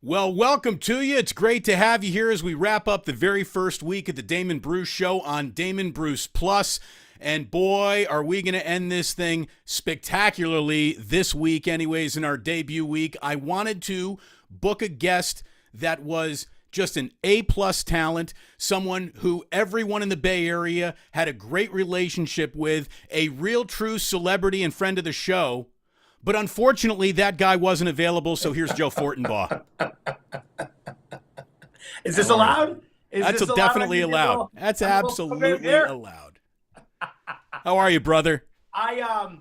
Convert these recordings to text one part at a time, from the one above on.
Well, welcome to you. It's great to have you here as we wrap up the very first week of the Damon Bruce Show on Damon Bruce Plus. And boy, are we going to end this thing spectacularly this week anyways, in our debut week. I wanted to book a guest that was just an A-plus talent, someone who everyone in the Bay Area had a great relationship with, a real true celebrity and friend of the show. But unfortunately, that guy wasn't available, so here's Joe Fortenbaugh. Is this allowed? That's definitely allowed. That's absolutely allowed. How are you, brother? I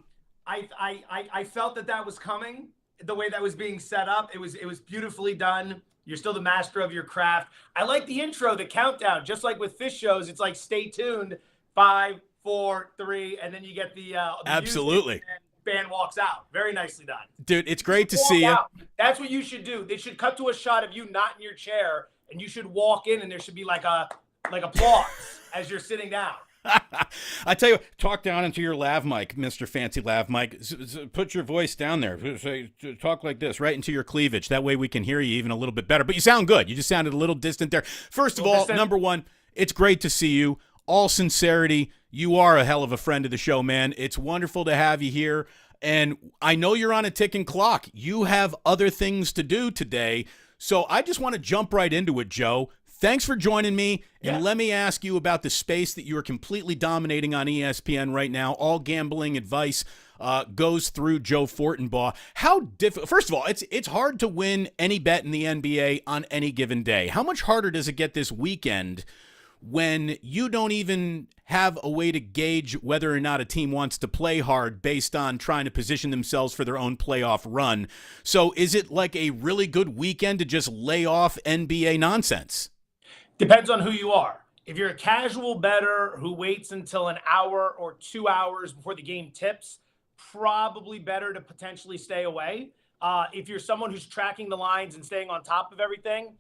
felt that was coming. The way that was being set up, it was beautifully done. You're still the master of your craft. I like the intro, the countdown. Just like with fish shows, it's like stay tuned. 5, 4, 3, and then you get the absolutely. Music, and band walks out. Very nicely done, dude. It's great to see you. That's what you should do. They should cut to a shot of you not in your chair, and you should walk in, and there should be like applause as you're sitting down. I tell you, talk down into your lav mic, Mr. Fancy Lav Mic. Put your voice down there. Talk like this, right into your cleavage. That way we can hear you even a little bit better. But you sound good. You just sounded a little distant there. First of all, number one, it's great to see you. All sincerity, you are a hell of a friend of the show, man. It's wonderful to have you here. And I know you're on a ticking clock. You have other things to do today. So I just want to jump right into it, Joe. Thanks for joining me, and let me ask you about the space that you are completely dominating on ESPN right now. All gambling advice goes through Joe Fortenbaugh. First of all, it's hard to win any bet in the NBA on any given day. How much harder does it get this weekend when you don't even have a way to gauge whether or not a team wants to play hard based on trying to position themselves for their own playoff run? So is it like a really good weekend to just lay off NBA nonsense? Depends on who you are. If you're a casual bettor who waits until an hour or 2 hours before the game tips, probably better to potentially stay away. If you're someone who's tracking the lines and staying on top of everything,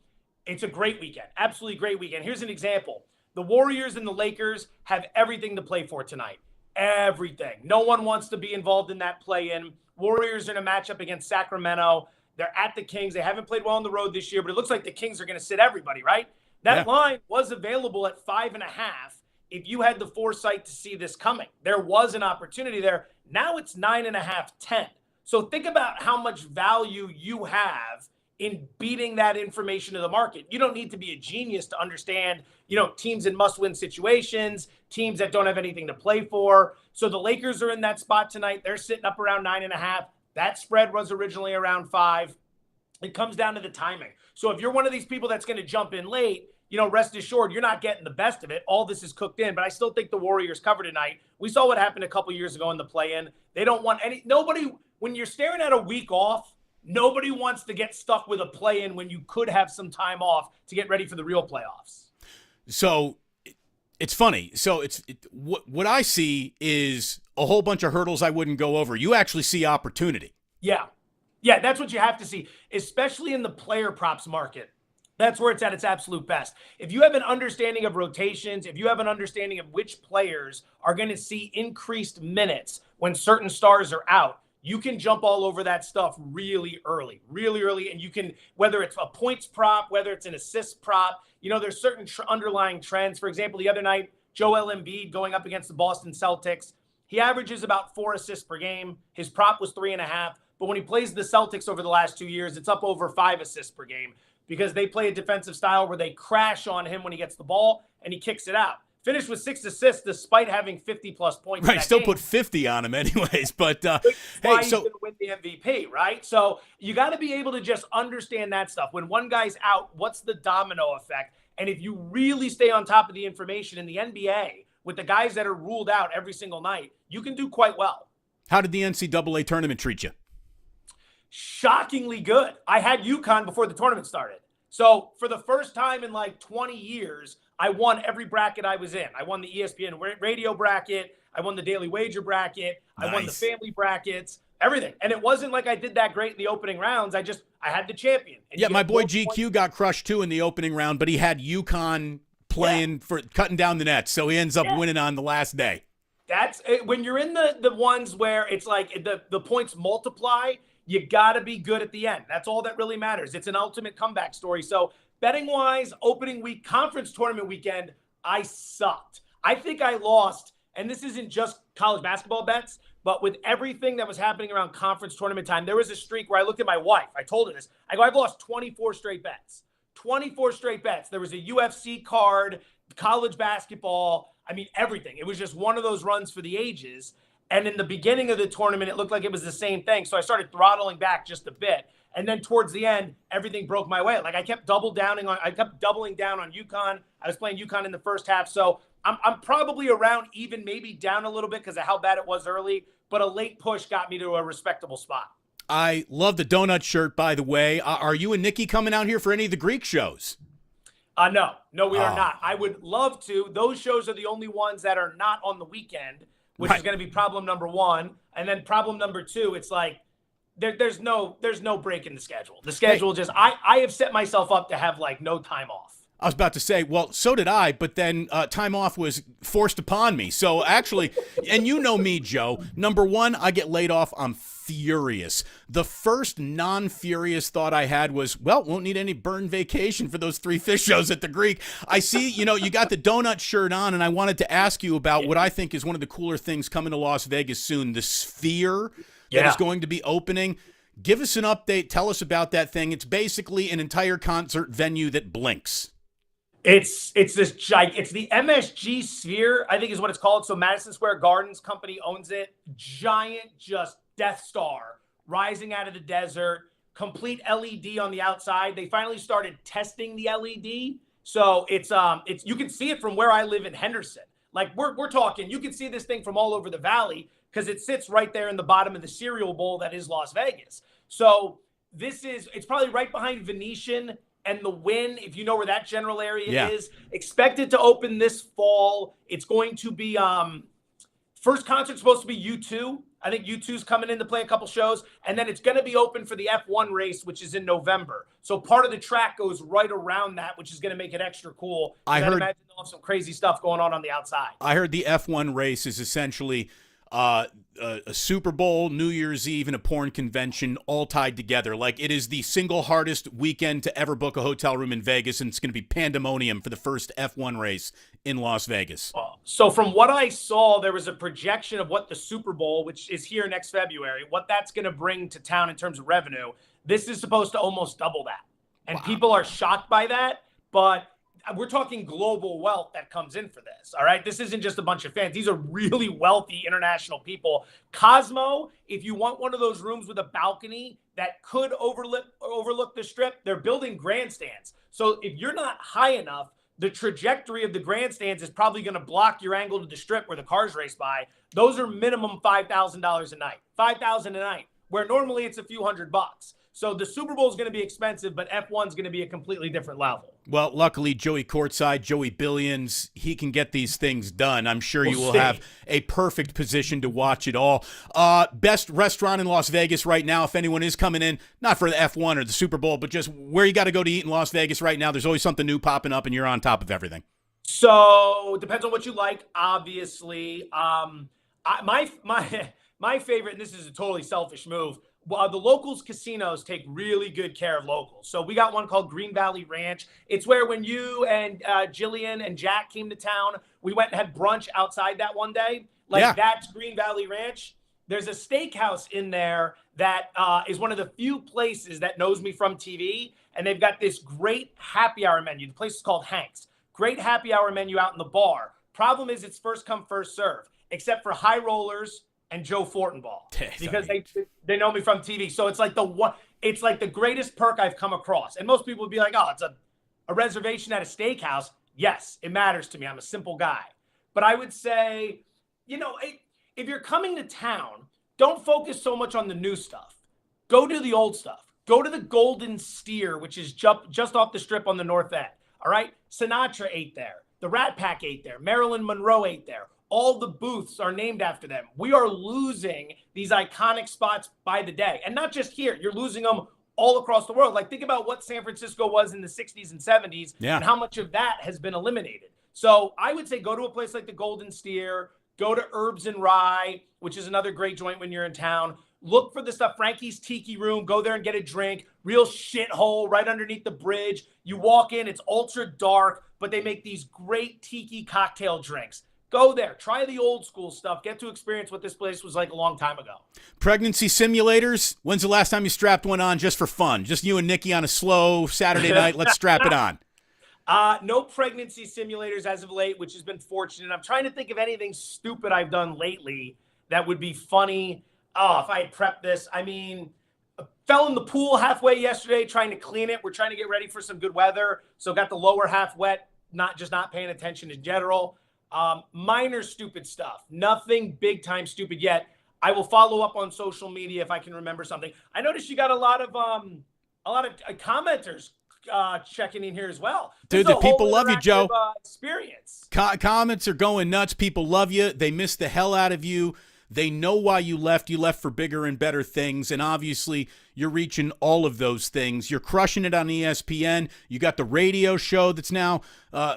it's a great weekend. Absolutely great weekend. Here's an example. The Warriors and the Lakers have everything to play for tonight. Everything. No one wants to be involved in that play-in. Warriors are in a matchup against Sacramento. They're at the Kings. They haven't played well on the road this year, but it looks like the Kings are going to sit everybody, right? That line was available at 5.5 if you had the foresight to see this coming. There was an opportunity there. Now it's 9.5, 10. So think about how much value you have in beating that information to the market. You don't need to be a genius to understand, teams in must-win situations, teams that don't have anything to play for. So the Lakers are in that spot tonight. They're sitting up around 9.5. That spread was originally around 5. It comes down to the timing. So if you're one of these people that's going to jump in late, rest assured, you're not getting the best of it. All this is cooked in, but I still think the Warriors cover tonight. We saw what happened a couple years ago in the play-in. They don't want nobody, when you're staring at a week off, nobody wants to get stuck with a play-in when you could have some time off to get ready for the real playoffs. So it's funny. So what I see is a whole bunch of hurdles I wouldn't go over. You actually see opportunity. Yeah. Yeah, that's what you have to see, especially in the player props market. That's where it's at its absolute best. If you have an understanding of rotations, if you have an understanding of which players are going to see increased minutes when certain stars are out, you can jump all over that stuff really early. And you can, whether it's a points prop, whether it's an assist prop, there's certain underlying trends. For example, the other night, Joel Embiid going up against the Boston Celtics, he averages about 4 assists per game. His prop was 3.5. But when he plays the Celtics over the last 2 years, it's up over 5 assists per game because they play a defensive style where they crash on him when he gets the ball and he kicks it out. Finished with 6 assists despite having 50-plus points. Right, still put 50 on him anyways. But hey, he's going to win the MVP, right? So you got to be able to just understand that stuff. When one guy's out, what's the domino effect? And if you really stay on top of the information in the NBA with the guys that are ruled out every single night, you can do quite well. How did the NCAA tournament treat you? Shockingly good. I had UConn before the tournament started. So for the first time in like 20 years, I won every bracket I was in. I won the ESPN radio bracket. I won the Daily Wager bracket. Nice. I won the family brackets, everything. And it wasn't like I did that great in the opening rounds. I had the champion. And yeah, my boy GQ got crushed too in the opening round, but he had UConn playing for cutting down the nets. So he ends up winning on the last day. That's when you're in the ones where it's like the points multiply. You got to be good at the end. That's all that really matters. It's an ultimate comeback story. So betting wise, opening week, conference tournament weekend, I sucked. I think I lost, and this isn't just college basketball bets, but with everything that was happening around conference tournament time, there was a streak where I looked at my wife. I told her this. I go, I've lost 24 straight bets. 24 straight bets. There was a UFC card, college basketball. I mean, everything. It was just one of those runs for the ages. And in the beginning of the tournament, it looked like it was the same thing. So I started throttling back just a bit. And then towards the end, everything broke my way. Like I kept doubling down on UConn. I was playing UConn in the first half. So I'm probably around even, maybe down a little bit because of how bad it was early. But a late push got me to a respectable spot. I love the donut shirt, by the way. Are you and Nikki coming out here for any of the Greek shows? No, we are not. I would love to. Those shows are the only ones that are not on the weekend, which is going to be problem number one. And then problem number two, it's like there's no break in the schedule. The schedule I have set myself up to have like no time off. I was about to say, well, so did I, but then time off was forced upon me. So actually, and you know me, Joe, number one, I get laid off, I'm furious. The first non-furious thought I had was, well, won't need any burn vacation for those 3 fish shows at the Greek. I see, you got the donut shirt on, and I wanted to ask you about what I think is one of the cooler things coming to Las Vegas soon, the Sphere that is going to be opening. Give us an update. Tell us about that thing. It's basically an entire concert venue that blinks. It's the MSG Sphere, I think is what it's called. So Madison Square Gardens company owns it. Giant, just Death Star rising out of the desert, complete LED on the outside. They finally started testing the LED. So it's you can see it from where I live in Henderson. Like we're talking, you can see this thing from all over the valley because it sits right there in the bottom of the cereal bowl that is Las Vegas. So it's probably right behind Venetian and the Wynn, if you know where that general area is. Expected to open this fall. It's going to be first concert's supposed to be U2. I think U2's coming in to play a couple shows, and then it's going to be open for the F1 race, which is in November. So part of the track goes right around that, which is going to make it extra cool. I imagine they'll have some crazy stuff going on the outside. I heard the F1 race is essentially a Super Bowl, New Year's Eve, and a porn convention all tied together. Like, it is the single hardest weekend to ever book a hotel room in Vegas, and it's going to be pandemonium for the first F1 race in Las Vegas. So from what I saw, there was a projection of what the Super Bowl, which is here next February, what that's going to bring to town in terms of revenue. This is supposed to almost double that. And people are shocked by that, but we're talking global wealth that comes in for this, all right? This isn't just a bunch of fans. These are really wealthy international people. Cosmo, if you want one of those rooms with a balcony that could overlook the Strip, they're building grandstands. So if you're not high enough, the trajectory of the grandstands is probably going to block your angle to the Strip where the cars race by. Those are minimum $5,000 a night. $5,000 a night, where normally it's a few $100. So the Super Bowl is going to be expensive, but F1 is going to be a completely different level. Well, luckily, Joey Courtside, Joey Billions, he can get these things done. I'm sure you will have a perfect position to watch it all. Best restaurant in Las Vegas right now, if anyone is coming in, not for the F1 or the Super Bowl, but just where you got to go to eat in Las Vegas right now. There's always something new popping up, and you're on top of everything. So it depends on what you like, obviously. My favorite, and this is a totally selfish move, the locals casinos take really good care of locals. So we got one called Green Valley Ranch. It's where when you and Jillian and Jack came to town, we went and had brunch outside that one day. That's Green Valley Ranch. There's a steakhouse in there that is one of the few places that knows me from TV. And they've got this great happy hour menu. The place is called Hank's. Great happy hour menu out in the bar. Problem is it's first come, first serve, except for high rollers and Joe Fortenbaugh, because they know me from TV. So it's like the greatest perk I've come across. And most people would be like, oh, it's a reservation at a steakhouse. Yes, it matters to me. I'm a simple guy. But I would say, if you're coming to town, don't focus so much on the new stuff. Go to the old stuff. Go to the Golden Steer, which is just off the Strip on the north end. All right? Sinatra ate there. The Rat Pack ate there. Marilyn Monroe ate there. All the booths are named after them. We are losing these iconic spots by the day. And not just here. You're losing them all across the world. Like, think about what San Francisco was in the 60s and 70s and how much of that has been eliminated. So I would say go to a place like the Golden Steer. Go to Herbs and Rye, which is another great joint when you're in town. Look for the stuff. Frankie's Tiki Room. Go there and get a drink. Real shithole right underneath the bridge. You walk in, it's ultra dark, but they make these great tiki cocktail drinks. Go there. Try the old school stuff. Get to experience what this place was like a long time ago. Pregnancy simulators. When's the last time you strapped one on just for fun? Just you and Nikki on a slow Saturday night. Let's strap it on. No pregnancy simulators as of late, which has been fortunate. I'm trying to think of anything stupid I've done lately that would be funny. Oh, if I had prepped this. I mean, fell in the pool halfway yesterday trying to clean it. We're trying to get ready for some good weather. So got the lower half wet, not paying attention in general. Minor stupid stuff. Nothing big time stupid yet. I will follow up on social media if I can remember something. I noticed you got a lot of commenters checking in here as well. Dude, the people love you, Joe. Experience. Comments are going nuts. People love you. They miss the hell out of you. They know why you left. You left for bigger and better things, and obviously you're reaching all of those things. You're crushing it on ESPN. You got the radio show that's now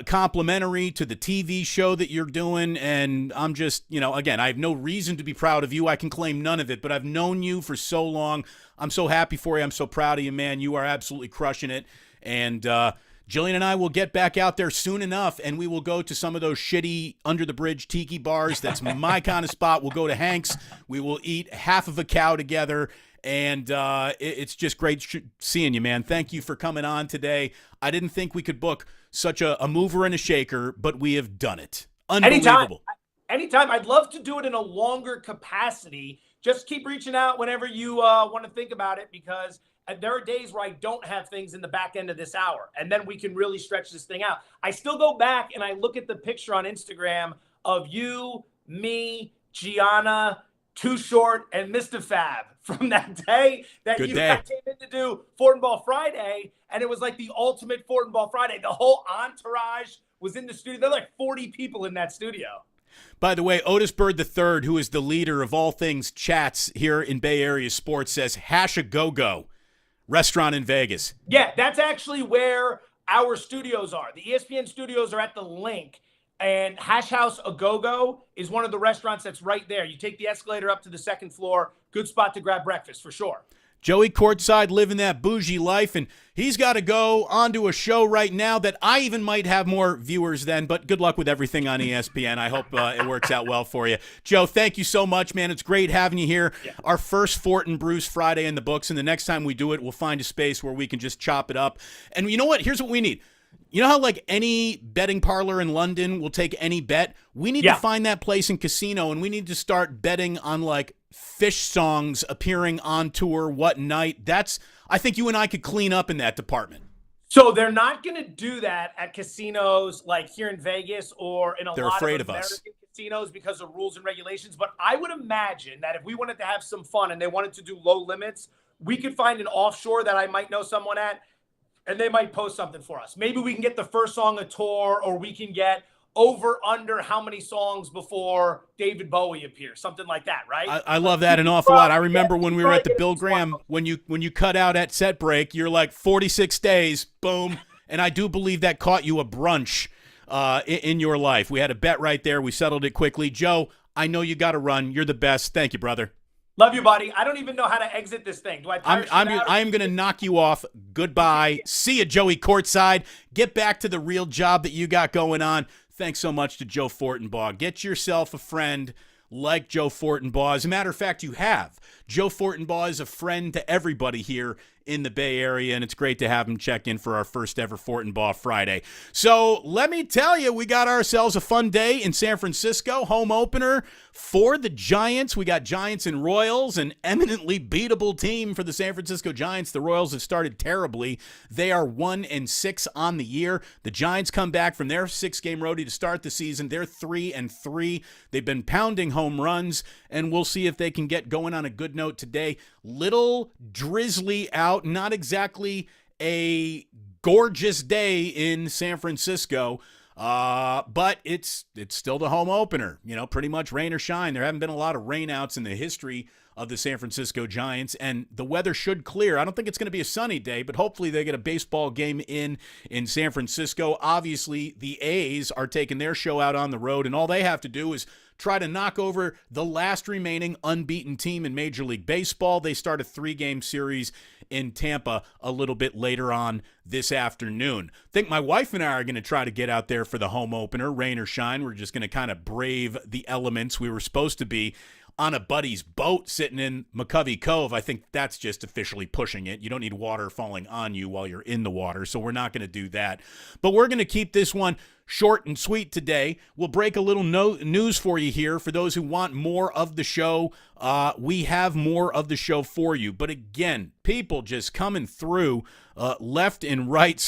complimentary to the TV show that you're doing, and I'm just, again, I have no reason to be proud of you. I can claim none of it, but I've known you for so long. I'm so happy for you. I'm so proud of you, man. You are absolutely crushing it, and Jillian and I will get back out there soon enough, and we will go to some of those shitty under-the-bridge tiki bars. That's my kind of spot. We'll go to Hank's. We will eat half of a cow together, and it's just great seeing you, man. Thank you for coming on today. I didn't think we could book such a mover and a shaker, but we have done it. Unbelievable. Anytime. I'd love to do it in a longer capacity. Just keep reaching out whenever you want to think about it, because there are days where I don't have things in the back end of this hour, and then we can really stretch this thing out. I still go back and I look at the picture on Instagram of you, me, Gianna, Too Short, and Mr. Fab from that day that came in to do Fortenbaugh Friday, and it was like the ultimate Fortenbaugh Friday. The whole entourage was in the studio. There were like 40 people in that studio. By the way, Otis Bird III, who is the leader of all things chats here in Bay Area sports, says Hash a Go-Go restaurant in Vegas. Yeah, that's actually where our studios are. The ESPN studios are at the Link, and Hash House A Go-Go is one of the restaurants that's right there. You take the escalator up to the second floor. Good spot to grab breakfast for sure. Joey courtside living that bougie life, and he's got to go onto a show right now that I even might have more viewers than, but good luck with everything on ESPN. I hope it works out well for you. Joe, thank you so much, man. It's great having you here. Yeah. Our first Fort and Bruce Friday in the books, and the next time we do it, we'll find a space where we can just chop it up. And you know what? Here's what we need. You know how like any betting parlor in London will take any bet? We need to find that place and casino, and we need to start betting on like fish songs appearing on tour, what night. I think you and I could clean up in that department. So they're not going to do that at casinos like here in Vegas or in a lot of American casinos because of rules and regulations. But I would imagine that if we wanted to have some fun and they wanted to do low limits, we could find an offshore that I might know someone at, and they might post something for us. Maybe we can get the first song of tour, or we can get over under how many songs before David Bowie appears, something like that, right? I love that an awful lot. I remember when we were at the Bill Graham, when you cut out at set break, you're like 46 days, boom. And I do believe that caught you a brunch in your life. We had a bet right there. We settled it quickly. Joe, I know you got to run. You're the best. Thank you, brother. Love you, buddy. I don't even know how to exit this thing. Do I? I am going to knock you off. Goodbye. See you, Joey courtside. Get back to the real job that you got going on. Thanks so much to Joe Fortenbaugh. Get yourself a friend like Joe Fortenbaugh. As a matter of fact, you have. Joe Fortenbaugh is a friend to everybody here in the Bay Area, and it's great to have him check in for our first ever Fortenbaugh Friday. So let me tell you, we got ourselves a fun day in San Francisco, home opener for the Giants. We got Giants and Royals, an eminently beatable team for the San Francisco Giants. The Royals have started terribly. They are 1-6 on the year. The Giants come back from their 6-game roadie to start the season. They're 3-3. They've been pounding home runs, and we'll see if they can get going on a good note today. Little drizzly out, not exactly a gorgeous day in San Francisco, but it's still the home opener. You know, pretty much rain or shine. There haven't been a lot of rainouts in the history of the San Francisco Giants, and the weather should clear. I don't think it's going to be a sunny day, but hopefully they get a baseball game in San Francisco. Obviously, the A's are taking their show out on the road, and all they have to do is try to knock over the last remaining unbeaten team in Major League Baseball. They start a 3-game series in Tampa a little bit later on this afternoon. I think my wife and I are going to try to get out there for the home opener, rain or shine. We're just going to kind of brave the elements. We were supposed to be on a buddy's boat sitting in McCovey Cove. I think that's just officially pushing it. You don't need water falling on you while you're in the water, so we're not going to do that. But we're going to keep this one short and sweet today. We'll break a little news for you here. For those who want more of the show, we have more of the show for you. But again, people just coming through left and right.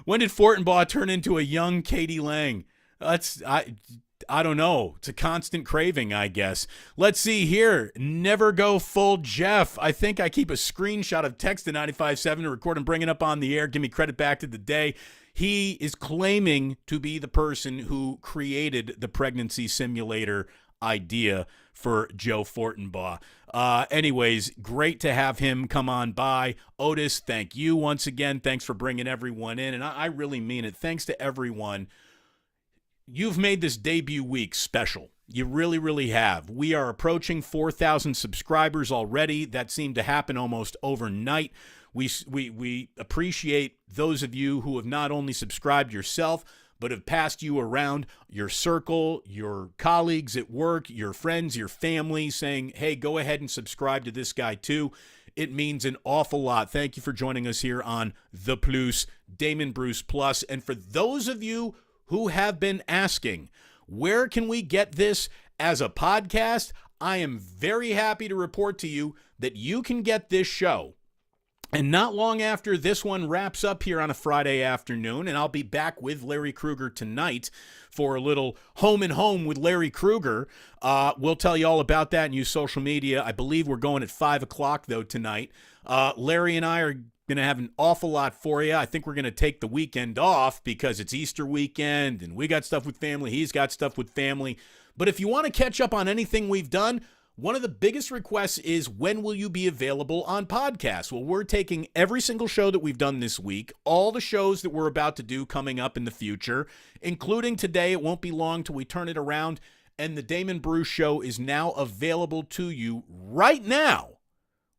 When did Fortenbaugh turn into a young Katie Lang? I don't know. It's a constant craving, I guess. Let's see here. Never go full Jeff. I think I keep a screenshot of text to 95.7 to record and bring it up on the air. Give me credit back to the day. He is claiming to be the person who created the pregnancy simulator idea for Joe Fortenbaugh. Anyways, great to have him come on by. Otis, thank you once again. Thanks for bringing everyone in. And I really mean it. Thanks to everyone. You've made this debut week special. You really, really have. We are approaching 4,000 subscribers already. That seemed to happen almost overnight. We appreciate those of you who have not only subscribed yourself, but have passed you around your circle, your colleagues at work, your friends, your family, saying, hey, go ahead and subscribe to this guy too. It means an awful lot. Thank you for joining us here on The Plus, Damon Bruce Plus. And for those of you who have been asking, where can we get this as a podcast? I am very happy to report to you that you can get this show. And not long after this one wraps up here on a Friday afternoon, and I'll be back with Larry Krueger tonight for a little home and home with Larry Krueger. We'll tell you all about that and use social media. I believe we're going at 5 o'clock, though, tonight. Larry and I are going to have an awful lot for you. I think we're going to take the weekend off because it's Easter weekend and we got stuff with family. He's got stuff with family. But if you want to catch up on anything we've done, one of the biggest requests is, when will you be available on podcasts? Well, we're taking every single show that we've done this week, all the shows that we're about to do coming up in the future, including today. It won't be long till we turn it around, and the Damon Bruce Show is now available to you right now.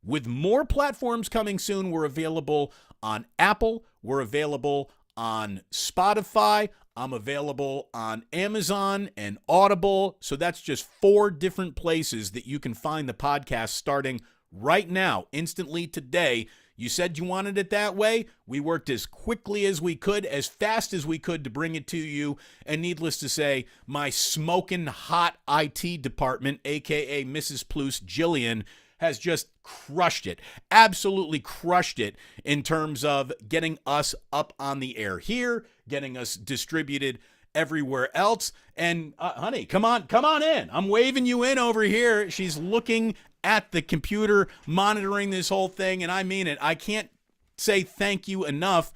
With more platforms coming soon, we're available on Apple. We're available on Spotify. I'm available on Amazon and Audible. So that's just 4 different places that you can find the podcast starting right now, instantly today. You said you wanted it that way. We worked as quickly as we could, as fast as we could to bring it to you. And needless to say, my smoking hot IT department, a.k.a. Mrs. Plus Jillian, has just crushed it, absolutely crushed it in terms of getting us up on the air here, getting us distributed everywhere else. And honey, come on in. I'm waving you in over here. She's looking at the computer, monitoring this whole thing, and I mean it. I can't say thank you enough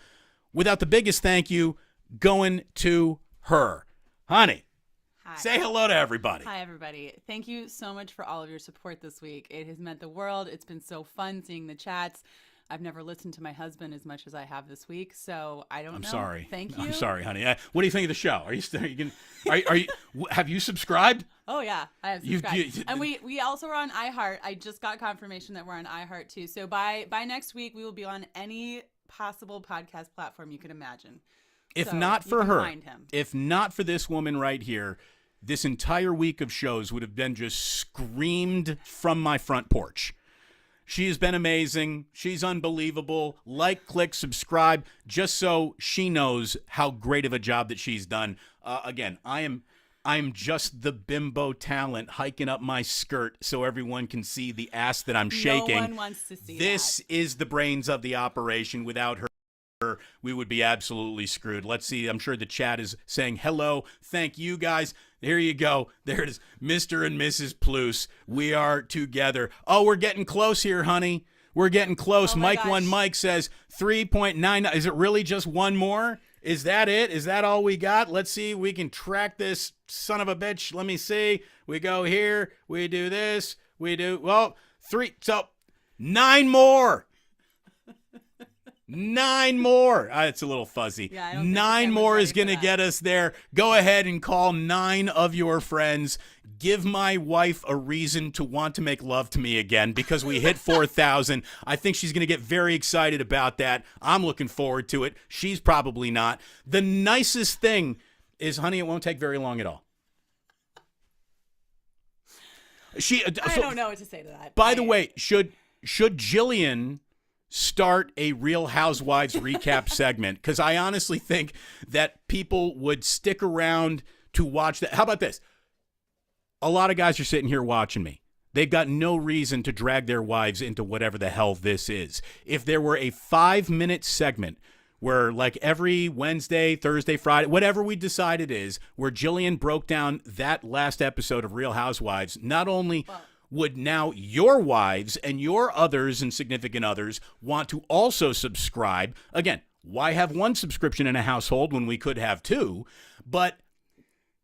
without the biggest thank you going to her. Honey, hi. Say hello to everybody. Hi, everybody. Thank you so much for all of your support this week. It has meant the world. It's been so fun seeing the chats. I've never listened to my husband as much as I have this week, so I don't know. I'm sorry. Thank you. I'm sorry, honey. What do you think of the show? Are you still? Are you? Have you subscribed? Oh yeah, I have subscribed. And we also are on iHeart. I just got confirmation that we're on iHeart too. So by next week, we will be on any possible podcast platform you could imagine. If so not for her, find him. If not for this woman right here, this entire week of shows would have been just screamed from my front porch. She has been amazing. She's unbelievable. Like, click, subscribe, just so she knows how great of a job that she's done. Again, I'm just the bimbo talent hiking up my skirt so everyone can see the ass that I'm shaking. No one wants to see This that. is the brains of the operation. Without her, we would be absolutely screwed. Let's see. I'm sure the chat is saying hello. Thank you, guys. There you go. There it is. Mr. and Mrs. Plus. We are together. Oh, we're getting close here, honey. We're getting close. Oh my Mike gosh. One Mike says 3.9. Is it really just one more? Is that it? Is that all we got? Let's see if we can track this son of a bitch. Let me see. We go here. We do this. We do, well, 3. So 9 more. 9 more. It's a little fuzzy. Yeah, I don't think the 9 camera's more ready is for going to that. get us there. Go ahead and call 9 of your friends. Give my wife a reason to want to make love to me again because we hit 4,000. I think she's going to get very excited about that. I'm looking forward to it. She's probably not. The nicest thing is, honey, it won't take very long at all. I don't know what to say to that. By the way, should Jillian start a Real Housewives recap segment? Because I honestly think that people would stick around to watch that. How about this? A lot of guys are sitting here watching me. They've got no reason to drag their wives into whatever the hell this is. If there were a 5-minute segment where, like, every Wednesday, Thursday, Friday, whatever we decide it is, where Jillian broke down that last episode of Real Housewives, not only would now your wives and your others and significant others want to also subscribe. Again, why have one subscription in a household when we could have 2? But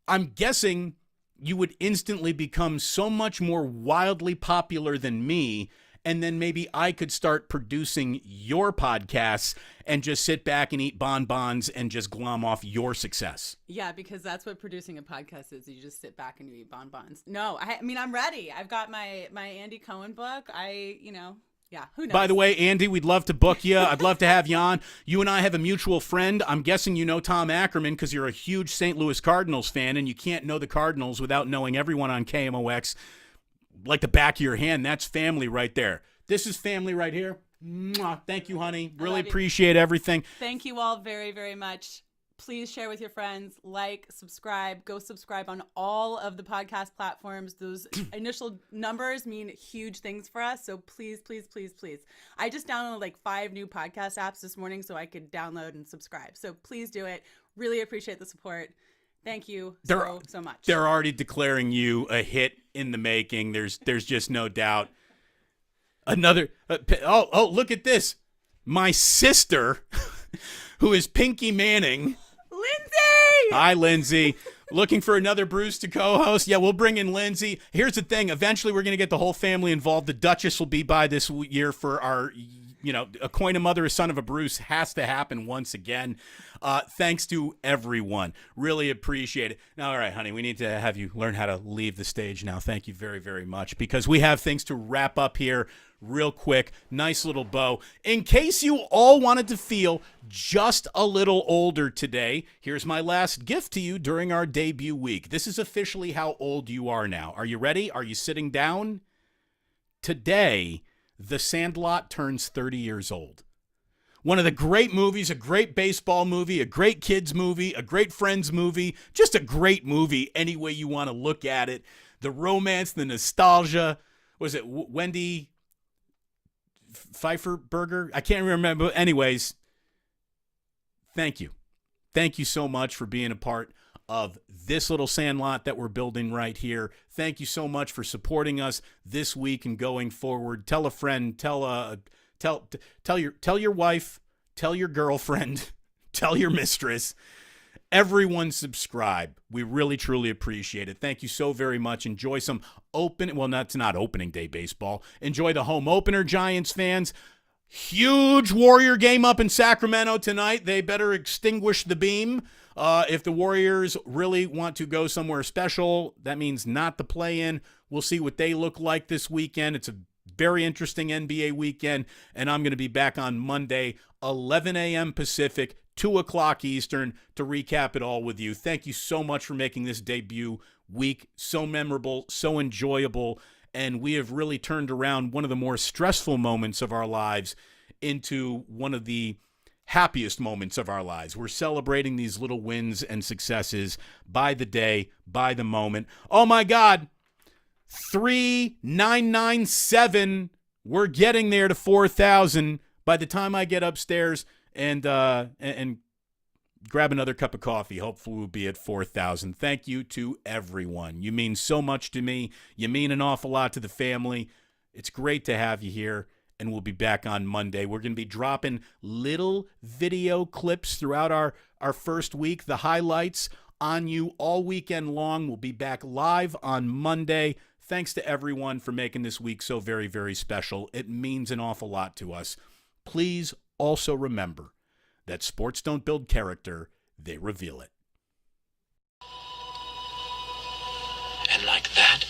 I'm guessing you would instantly become so much more wildly popular than me, and then maybe I could start producing your podcasts and just sit back and eat bonbons and just glom off your success. Yeah, because that's what producing a podcast is. You just sit back and you eat bonbons. No, I mean, I'm ready. I've got my Andy Cohen book. Yeah, who knows? By the way, Andy, we'd love to book you. I'd love to have you on. You and I have a mutual friend. I'm guessing you know Tom Ackerman because you're a huge St. Louis Cardinals fan, and you can't know the Cardinals without knowing everyone on KMOX like the back of your hand. That's family right there. This is family right here. Mwah. Thank you, honey. Really appreciate everything. Thank you all very, very much. Please share with your friends, like, subscribe, go subscribe on all of the podcast platforms. Those initial numbers mean huge things for us. So please, please, please, please. I just downloaded like 5 new podcast apps this morning so I could download and subscribe. So please do it. Really appreciate the support. Thank you so much. They're already declaring you a hit in the making. There's just no doubt. Another, look at this. My sister, who is Pinky Manning. Lindsay! Hi, Lindsay. Looking for another Bruce to co-host? Yeah, we'll bring in Lindsay. Here's the thing. Eventually, we're going to get the whole family involved. The Duchess will be by this year for our, a coin a mother, a son of a Bruce has to happen once again. Thanks to everyone. Really appreciate it. Now, all right, honey, we need to have you learn how to leave the stage now. Thank you very, very much because we have things to wrap up here real quick. Nice little bow. In case you all wanted to feel just a little older today, here's my last gift to you during our debut week. This is officially how old you are now. Are you ready? Are you sitting down? Today, The Sandlot turns 30 years old. One of the great movies, a great baseball movie, a great kids movie, a great friends movie, just a great movie any way you want to look at it. The romance, the nostalgia. Was it Wendy Pfeiffer Burger? I can't remember. Anyways, thank you. Thank you so much for being a part of this little Sandlot that we're building right here. Thank you so much for supporting us this week and going forward. Tell a friend, tell your wife, tell your girlfriend, tell your mistress. Everyone subscribe. We really, truly appreciate it. Thank you so very much. Enjoy some it's not opening day baseball. Enjoy the home opener, Giants fans. Huge Warrior game up in Sacramento tonight. They better extinguish the beam. If the Warriors really want to go somewhere special, that means not the play-in. We'll see what they look like this weekend. It's a very interesting NBA weekend, and I'm going to be back on Monday, 11 a.m. Pacific, 2 o'clock Eastern, to recap it all with you. Thank you so much for making this debut week so memorable, so enjoyable, and we have really turned around one of the more stressful moments of our lives into one of the happiest moments of our lives. We're celebrating these little wins and successes by the day, by the moment. Oh my God, 3,997. We're getting there to 4,000 by the time I get upstairs and grab another cup of coffee. Hopefully we'll be at 4,000. Thank you to everyone. You mean so much to me. You mean an awful lot to the family. It's great to have you here, and we'll be back on Monday. We're going to be dropping little video clips throughout our first week, the highlights on you all weekend long. We'll be back live on Monday. Thanks to everyone for making this week so very, very special. It means an awful lot to us. Please also remember that sports don't build character, they reveal it. And like that,